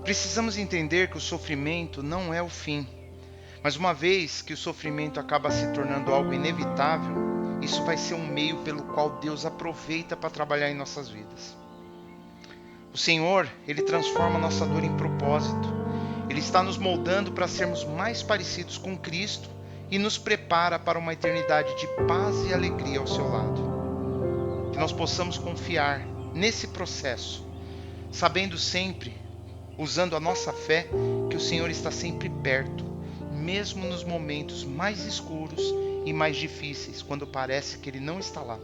Precisamos entender que o sofrimento não é o fim, mas uma vez que o sofrimento acaba se tornando algo inevitável, isso vai ser um meio pelo qual Deus aproveita para trabalhar em nossas vidas. O Senhor, Ele transforma nossa dor em propósito. Ele está nos moldando para sermos mais parecidos com Cristo e nos prepara para uma eternidade de paz e alegria ao seu lado. Que nós possamos confiar nesse processo, sabendo sempre, usando a nossa fé, que o Senhor está sempre perto, mesmo nos momentos mais escuros e mais difíceis, quando parece que Ele não está lá.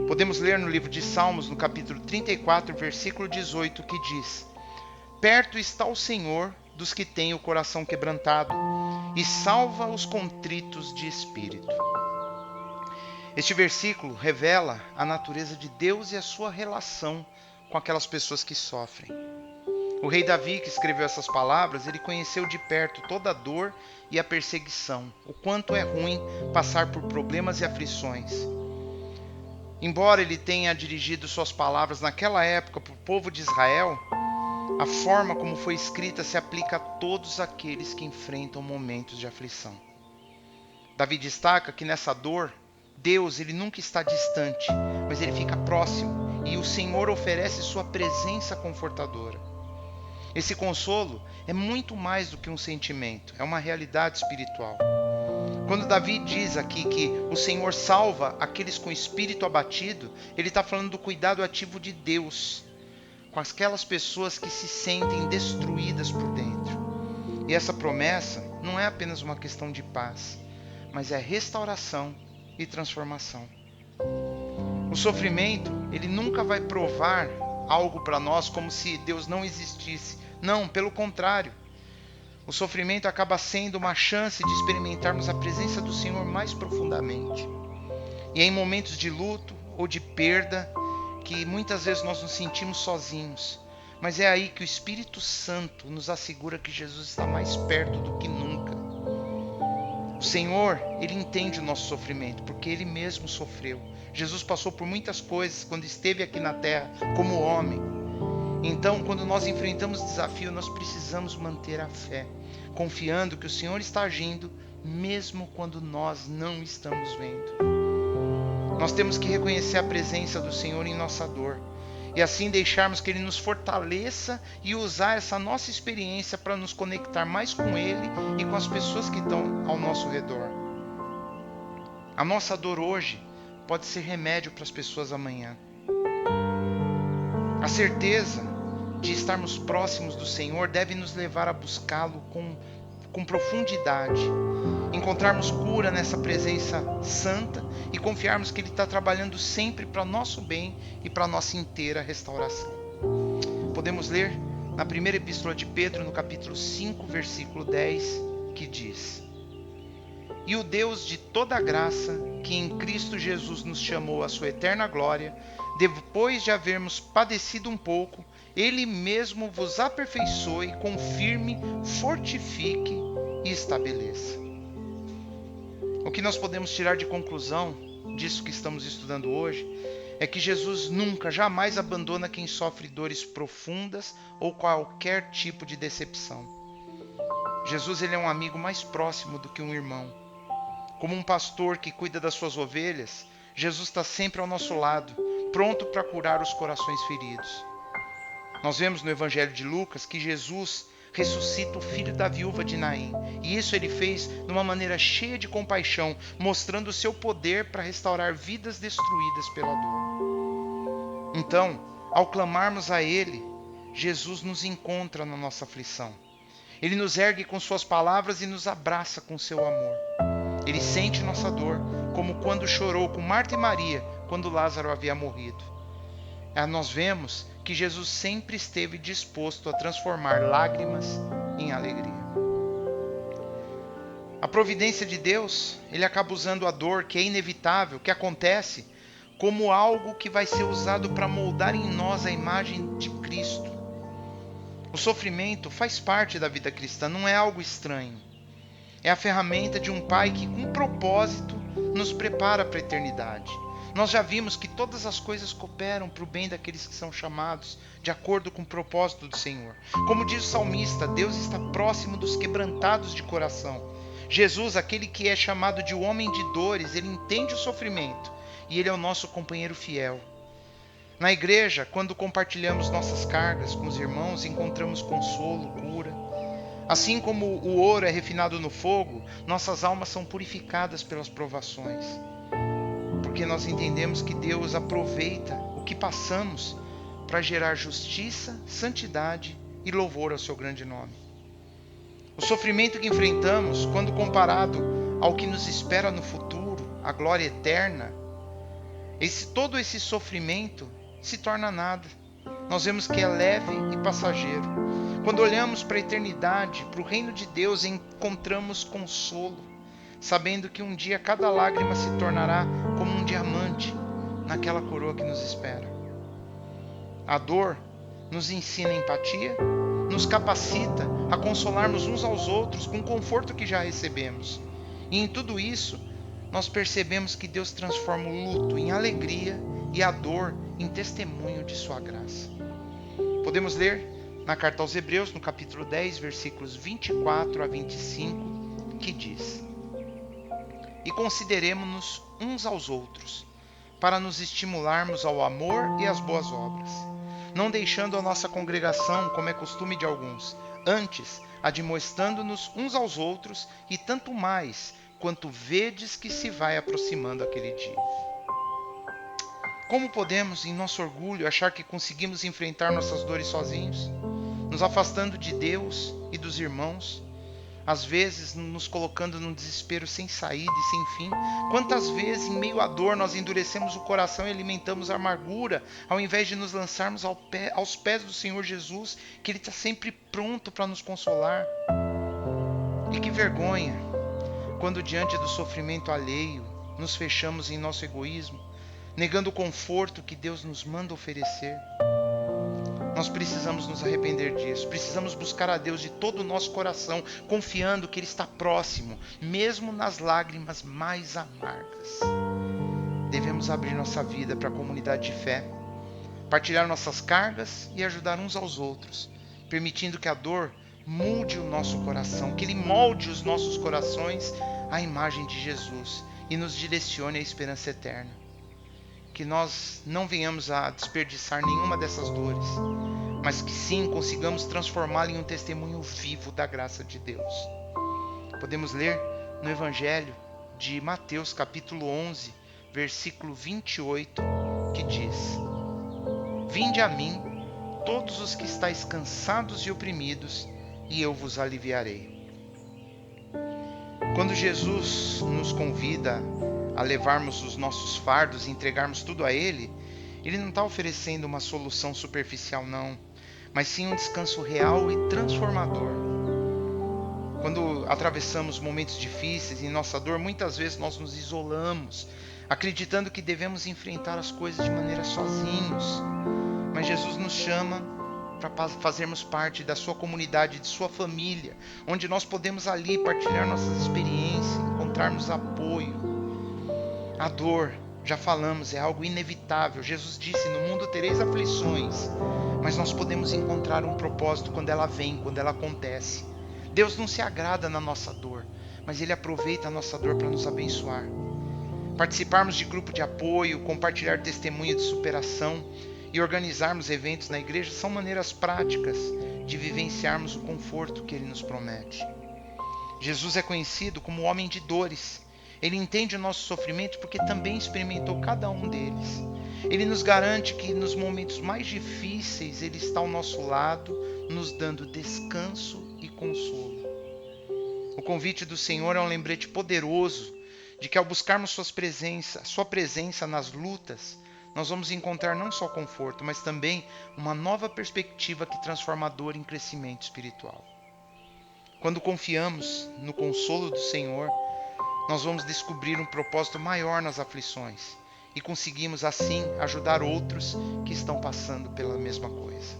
Podemos ler no livro de Salmos, no capítulo 34, versículo 18, que diz: Perto está o Senhor dos que têm o coração quebrantado, e salva os contritos de espírito. Este versículo revela a natureza de Deus e a sua relação com aquelas pessoas que sofrem. O rei Davi, que escreveu essas palavras, ele conheceu de perto toda a dor e a perseguição, o quanto é ruim passar por problemas e aflições. Embora ele tenha dirigido suas palavras naquela época para o povo de Israel, a forma como foi escrita se aplica a todos aqueles que enfrentam momentos de aflição. Davi destaca que nessa dor, Deus ele nunca está distante, mas ele fica próximo e o Senhor oferece sua presença confortadora. Esse consolo é muito mais do que um sentimento, é uma realidade espiritual. Quando Davi diz aqui que o Senhor salva aqueles com espírito abatido, ele está falando do cuidado ativo de Deus com aquelas pessoas que se sentem destruídas por dentro. E essa promessa não é apenas uma questão de paz, mas é restauração e transformação. O sofrimento, ele nunca vai provar algo para nós como se Deus não existisse. Não, pelo contrário. O sofrimento acaba sendo uma chance de experimentarmos a presença do Senhor mais profundamente. E é em momentos de luto ou de perda que muitas vezes nós nos sentimos sozinhos. Mas é aí que o Espírito Santo nos assegura que Jesus está mais perto do que nunca. O Senhor, Ele entende o nosso sofrimento, porque Ele mesmo sofreu. Jesus passou por muitas coisas quando esteve aqui na terra como homem. Então, quando nós enfrentamos desafio, nós precisamos manter a fé, confiando que o Senhor está agindo, mesmo quando nós não estamos vendo. Nós temos que reconhecer a presença do Senhor em nossa dor, e assim deixarmos que Ele nos fortaleça e usar essa nossa experiência para nos conectar mais com Ele e com as pessoas que estão ao nosso redor. A nossa dor hoje pode ser remédio para as pessoas amanhã. A certeza de estarmos próximos do Senhor deve nos levar a buscá-lo com profundidade, encontrarmos cura nessa presença santa e confiarmos que Ele está trabalhando sempre para nosso bem e para nossa inteira restauração. Podemos ler na primeira epístola de Pedro, no capítulo 5, versículo 10, que diz: E o Deus de toda graça, que em Cristo Jesus nos chamou à sua eterna glória, depois de havermos padecido um pouco, Ele mesmo vos aperfeiçoe, confirme, fortifique e estabeleça. O que nós podemos tirar de conclusão disso que estamos estudando hoje é que Jesus nunca, jamais abandona quem sofre dores profundas ou qualquer tipo de decepção. Jesus ele é um amigo mais próximo do que um irmão. Como um pastor que cuida das suas ovelhas, Jesus está sempre ao nosso lado, pronto para curar os corações feridos. Nós vemos no Evangelho de Lucas que Jesus ressuscita o filho da viúva de Naim, e isso ele fez de uma maneira cheia de compaixão, mostrando o seu poder para restaurar vidas destruídas pela dor. Então, ao clamarmos a Ele, Jesus nos encontra na nossa aflição. Ele nos ergue com suas palavras e nos abraça com seu amor. Ele sente nossa dor, como quando chorou com Marta e Maria, quando Lázaro havia morrido. Nós vemos que Jesus sempre esteve disposto a transformar lágrimas em alegria. A providência de Deus, Ele acaba usando a dor que é inevitável, que acontece, como algo que vai ser usado para moldar em nós a imagem de Cristo. O sofrimento faz parte da vida cristã, não é algo estranho. É a ferramenta de um Pai que, com propósito, nos prepara para a eternidade. Nós já vimos que todas as coisas cooperam para o bem daqueles que são chamados de acordo com o propósito do Senhor. Como diz o salmista, Deus está próximo dos quebrantados de coração. Jesus, aquele que é chamado de o homem de dores, ele entende o sofrimento e ele é o nosso companheiro fiel. Na igreja, quando compartilhamos nossas cargas com os irmãos, encontramos consolo, cura. Assim como o ouro é refinado no fogo, nossas almas são purificadas pelas provações. Porque nós entendemos que Deus aproveita o que passamos para gerar justiça, santidade e louvor ao seu grande nome. O sofrimento que enfrentamos, quando comparado ao que nos espera no futuro, a glória eterna, todo esse sofrimento se torna nada. Nós vemos que é leve e passageiro. Quando olhamos para a eternidade, para o reino de Deus, encontramos consolo, sabendo que um dia cada lágrima se tornará como um diamante naquela coroa que nos espera. A dor nos ensina empatia, nos capacita a consolarmos uns aos outros com o conforto que já recebemos. E em tudo isso, nós percebemos que Deus transforma o luto em alegria e a dor em testemunho de sua graça. Podemos ler na carta aos Hebreus, no capítulo 10, versículos 24 a 25, que diz: E consideremo-nos uns aos outros, para nos estimularmos ao amor e às boas obras, não deixando a nossa congregação, como é costume de alguns, antes admoestando-nos uns aos outros, e tanto mais, quanto vedes que se vai aproximando aquele dia. Como podemos, em nosso orgulho, achar que conseguimos enfrentar nossas dores sozinhos, nos afastando de Deus e dos irmãos, às vezes nos colocando num desespero sem saída e sem fim? Quantas vezes, em meio à dor, nós endurecemos o coração e alimentamos a amargura, ao invés de nos lançarmos aos pés do Senhor Jesus, que Ele está sempre pronto para nos consolar? E que vergonha, quando diante do sofrimento alheio, nos fechamos em nosso egoísmo, negando o conforto que Deus nos manda oferecer. Nós precisamos nos arrepender disso, precisamos buscar a Deus de todo o nosso coração, confiando que Ele está próximo, mesmo nas lágrimas mais amargas. Devemos abrir nossa vida para a comunidade de fé, partilhar nossas cargas e ajudar uns aos outros, permitindo que a dor mude o nosso coração, que Ele molde os nossos corações à imagem de Jesus e nos direcione à esperança eterna. Que nós não venhamos a desperdiçar nenhuma dessas dores, mas que sim consigamos transformá-la em um testemunho vivo da graça de Deus. Podemos ler no Evangelho de Mateus, capítulo 11, versículo 28, que diz: Vinde a mim, todos os que estáis cansados e oprimidos, e eu vos aliviarei. Quando Jesus nos convida a levarmos os nossos fardos e entregarmos tudo a Ele, Ele não está oferecendo uma solução superficial não, mas sim um descanso real e transformador. Quando atravessamos momentos difíceis em nossa dor, muitas vezes nós nos isolamos, acreditando que devemos enfrentar as coisas de maneira sozinhos. Mas Jesus nos chama para fazermos parte da sua comunidade, de sua família, onde nós podemos ali partilhar nossas experiências, encontrarmos apoio. A dor, já falamos, é algo inevitável. Jesus disse: no mundo tereis aflições, mas nós podemos encontrar um propósito quando ela vem, quando ela acontece. Deus não se agrada na nossa dor, mas Ele aproveita a nossa dor para nos abençoar. Participarmos de grupo de apoio, compartilhar testemunho de superação e organizarmos eventos na igreja são maneiras práticas de vivenciarmos o conforto que Ele nos promete. Jesus é conhecido como o homem de dores. Ele entende o nosso sofrimento porque também experimentou cada um deles. Ele nos garante que nos momentos mais difíceis Ele está ao nosso lado, nos dando descanso e consolo. O convite do Senhor é um lembrete poderoso de que ao buscarmos Sua presença nas lutas, nós vamos encontrar não só conforto, mas também uma nova perspectiva que transforma a dor em crescimento espiritual. Quando confiamos no consolo do Senhor, nós vamos descobrir um propósito maior nas aflições e conseguimos assim ajudar outros que estão passando pela mesma coisa.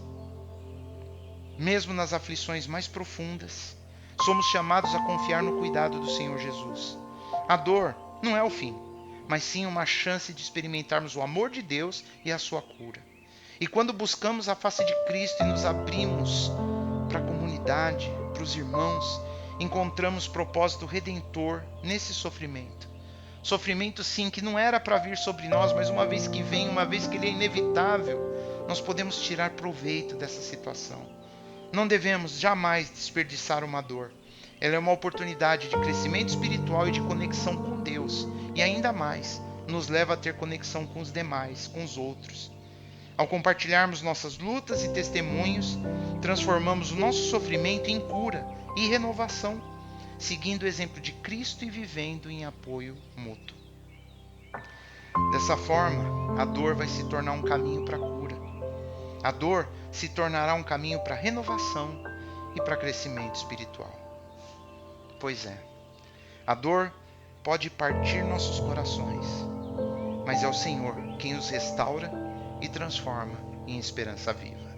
Mesmo nas aflições mais profundas, somos chamados a confiar no cuidado do Senhor Jesus. A dor não é o fim, mas sim uma chance de experimentarmos o amor de Deus e a sua cura. E quando buscamos a face de Cristo e nos abrimos para a comunidade, para os irmãos, encontramos propósito redentor nesse sofrimento. Sofrimento, sim, que não era para vir sobre nós, mas uma vez que vem, uma vez que ele é inevitável, nós podemos tirar proveito dessa situação. Não devemos jamais desperdiçar uma dor. Ela é uma oportunidade de crescimento espiritual e de conexão com Deus. E ainda mais, nos leva a ter conexão com os demais, com os outros. Ao compartilharmos nossas lutas e testemunhos, transformamos o nosso sofrimento em cura e renovação, seguindo o exemplo de Cristo e vivendo em apoio mútuo. Dessa forma, a dor vai se tornar um caminho para a cura. A dor se tornará um caminho para renovação e para crescimento espiritual. Pois é, a dor pode partir nossos corações, mas é o Senhor quem os restaura e transforma em esperança viva.